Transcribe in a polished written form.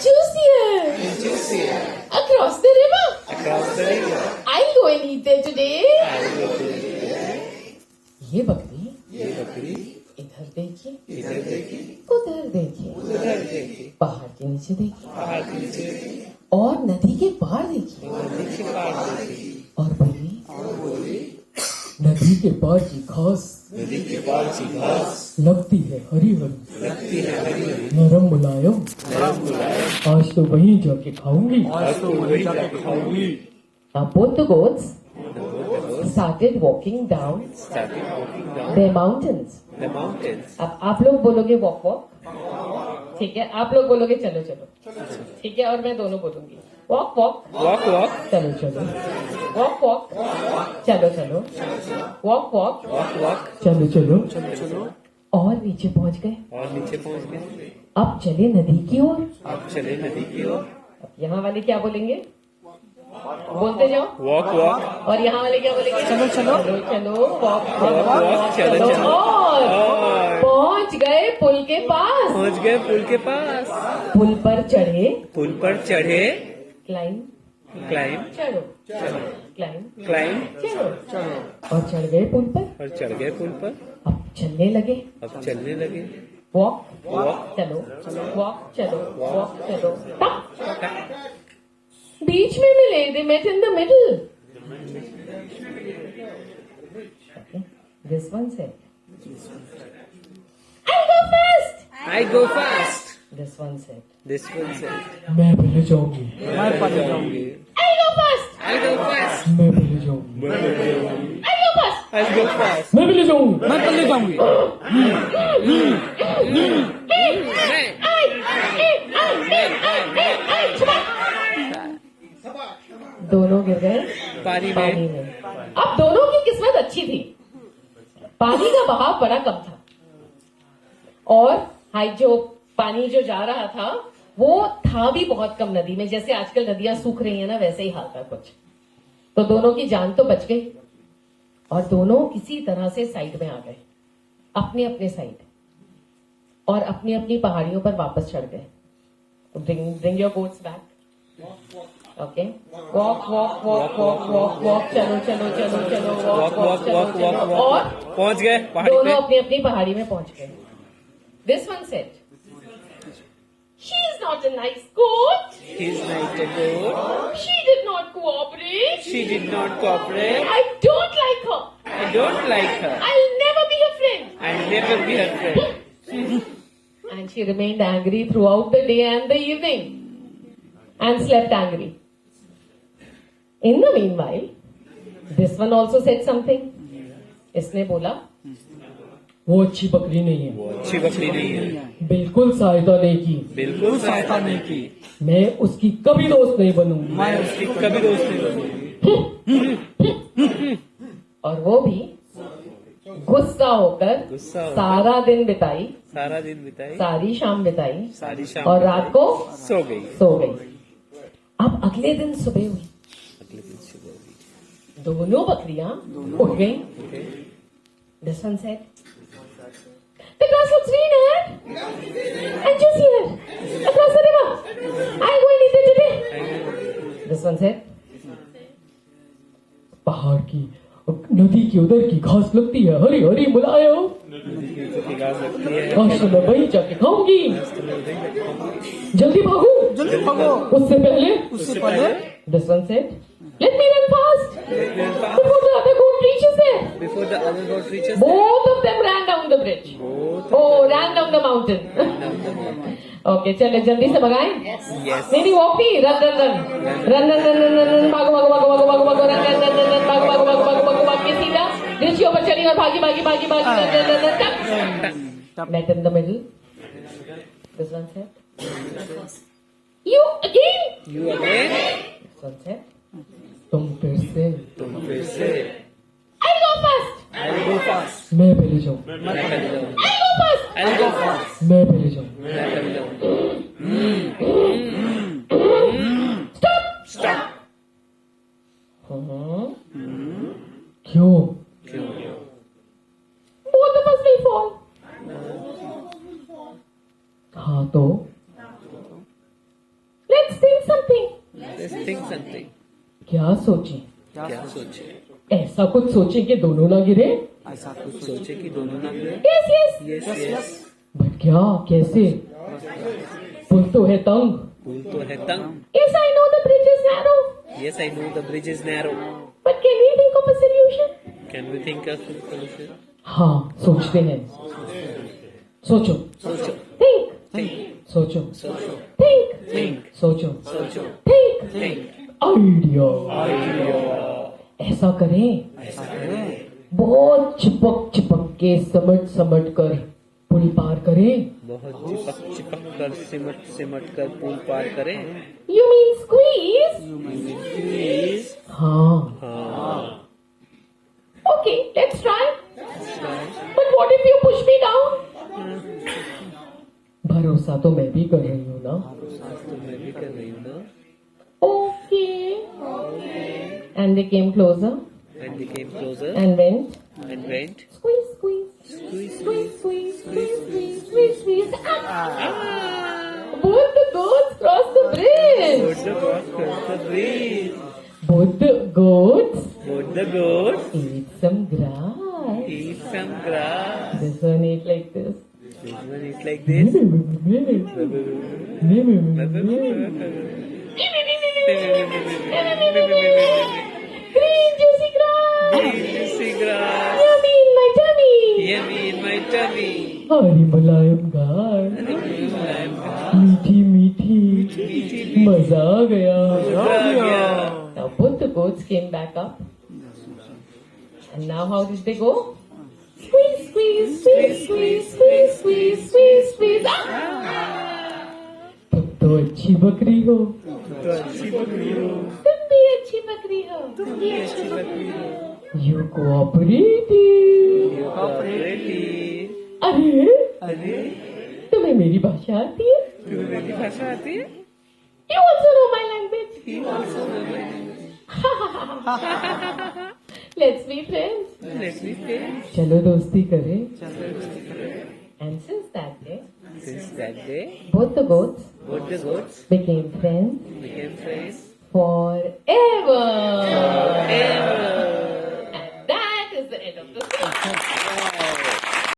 juicier. Across the river. I'll go and eat there today. ये बकरी इधर देखिए, उधर देखिए, पहाड़ के नीचे देखिए, और नदी के पार देखिए, और बोली नदी के पार की घास लगती है हरी हरी, नरम मुलायम, आज तो वहीं जाके खाऊंगी। Both the goats started walking down the mountains. अब आप लोग बोलोगे वॉक वॉक, ठीक है, आप लोग बोलोगे चलो चलो, ठीक है, और मैं दोनों बोलूंगी वॉक वॉक चलो चलो, वॉक वॉक चलो चलो, वॉक वॉक चलो चलो, और नीचे पहुंच गए। अब चले नदी की ओर। अब यहाँ वाले क्या बोलेंगे? बोलते जाओ वॉक। और यहाँ वाले क्या बोलेंगे? चलो वॉक चलो, और पहुंच गए पुल के पास। पुल पर चढ़े, क्लाइम चढ़ो, क्लाइम चढ़ो, और चढ़ गए पुल पर। अब चलने लगे, वॉक चलो, वॉक चलो, बीच में मिले, they met in the middle. Okay. This one said, I go fast. This one said, मैं पहले जाऊंगी। I go fast. मैं पहले जाऊंगी। I go fast. मैं पहले जाऊंगी। दोनों गिर गए पानी में। अब दोनों की किस्मत अच्छी थी, पानी का बहाव बड़ा कम था, और जो पानी जो जा रहा था वो था भी बहुत कम नदी में। जैसे आजकल नदियां सूख रही है ना, वैसे ही हाल था कुछ। तो दोनों की जान तो बच गई, और दोनों किसी तरह से साइड में आ गए, अपने साइड, और अपनी पहाड़ियों पर वापस चढ़ गए। Bring your boats back. Okay, walk चलो, वॉक, और पहुंच गए दोनों अपनी पहाड़ी में पहुंच गए। This one said, she is not a nice goat, she did not cooperate, I don't like her, I never be her friend. And she remained angry throughout the day and the evening, and slept angry. In the meanwhile, this one also said something. इसने बोला, वो अच्छी बकरी नहीं है, बिल्कुल सहायता नहीं की, मैं उसकी कभी दोस्त नहीं बनूंगी। और वो भी गुस्सा होकर सारा दिन बिताई, सारी शाम बिताई, और रात को सो गई। अब अगले दिन सुबह हुई, दोनों बकरियां उठ गई। This one said, the grass looks greener and juicier across the river. I'll go and eat it today. This one said, पहाड़ की नदी की उधर की घास लगती है हरी हरी मुलायम, आज तो मैं वहीं जाके खाऊंगी। जल्दी भागो, उससे पहले This one said, let me run fast before the other goat reaches there. Both of them ran down the bridge. Ran down the mountain. Okay, चले जल्दी से भगाएं। नहीं वॉक नहीं, रन, भागो, रन, सीधा ऋषियों पर चढ़ी और भागी, met in the middle. This one said, you again. This one said, तुम फिर से। I'll go fast. मैं पहले जाऊँ। I'll go fast. मैं पहले जाऊँ। Stop. क्यों? Both of us will fall. हाँ तो Let's think something. क्या सोचे? क्या सोचे? ऐसा कुछ सोचे कि दोनों ना गिरे? ऐसा कुछ सोचे कि दोनों ना गिरे? Yes yes. Yes, yes. But क्या, कैसे? पुल तो है तंग। पुल तो है तंग. Yes, I know the bridge is narrow. Yes, I know the bridge is narrow. But can we think of a solution? Can we think of a solution? हाँ, सोचते हैं। सोचो। सोचो. Think. Think. सोचो। सोचो. Think. Think. सोचो। सोचो. Think. Think. Idea. ऐसा करें। ऐसा करें. बहुत चिपक चिपक के समट समट कर पुल पार करें। बहुत चिपक चिपक कर सिमट सिमट कर पुल पार करें. You mean squeeze? Please. हाँ। हाँ. Okay, let's try. But what if you push me down? भरोसा तो मैं भी कर रही हूँ ना। तो मैं भी कर रही हूँ ना. Okay. And they came closer And they came closer and went. and went. Squeeze, squeeze, Squeeze, squeeze, squeeze, squeeze, squeeze, squeeze, squeeze. Both the goats crossed the bridge. Both the goats crossed the bridge. Both the goats Both the goats ate some grass. eat some grass. This one ate like this. This one is like this. Green juicy grass. Juicy grass. Yummy in my tummy. Yummy in my tummy. हरी मुलायम घास, मीठी मीठी, मजा आ गया। Now both the goats came back up. And now how did they go? Squeeze, squeeze, squeeze, squeeze, squeeze, squeeze, squeeze, squeeze. तुम तो अच्छी बकरी हो। तो अच्छी बकरी हो. तुम भी अच्छी बकरी हो। तुम भी अच्छी बकरी हो. You cooperative. You cooperative. अरे अरे तुम्हें मेरी भाषा आती है? तुम्हें मेरी भाषा आती है? You also know my language. You also know my language. Let's be friends. Let's be friends. चलो दोस्ती करें। And since that day, Since that day, both the goats both the goats became friends became friends forever. forever.